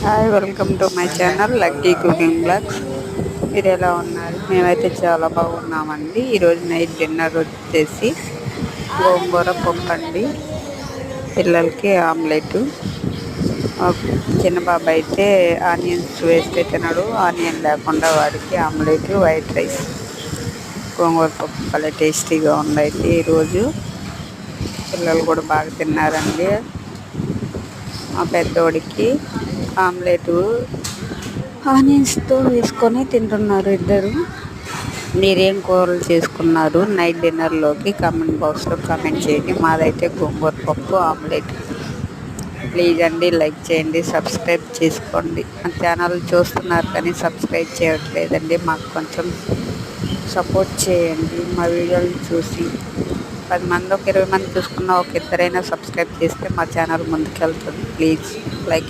Hi, welcome to my channel Lucky cooking blogs. మీరు ఎలా ఉన్నారు? మేమైతే చాలా బాగున్నామండి. ఈరోజు నైట్ డిన్నర్ వచ్చేసి గోంగూర పప్పు అండి. పిల్లలకి ఆమ్లెట్. చిన్న బాబు అయితే ఆనియన్స్ వేస్తే తినడు. ఆనియన్ లేకుండా వాడికి ఆమ్లెట్, వైట్ రైస్, గోంగూర పప్పు చాలా టేస్టీగా ఉందైతే ఈరోజు. పిల్లలు కూడా బాగా తిన్నారండి. మా పెద్దోడికి ఆమ్లెట్ ఆనియన్స్తో వేసుకొని తింటున్నారు ఇద్దరు. మీరేం కూరలు చేసుకున్నారు నైట్ డిన్నర్లోకి? కామెంట్ బాక్స్లో కామెంట్ చేయండి. మాదైతే గోంగూర పప్పు ఆమ్లెట్. ప్లీజ్ అండి, లైక్ చేయండి, సబ్స్క్రైబ్ చేసుకోండి. మా ఛానల్ చూస్తున్నారు కానీ సబ్స్క్రైబ్ చేయట్లేదండి. మాకు కొంచెం సపోర్ట్ చేయండి. మా వీడియోలు చూసి 10 మంది, 20 మంది చూసుకున్న ఒక ఇద్దరైనా సబ్స్క్రైబ్ చేస్తే మా ఛానల్ ముందుకు వెళ్తుంది. Please like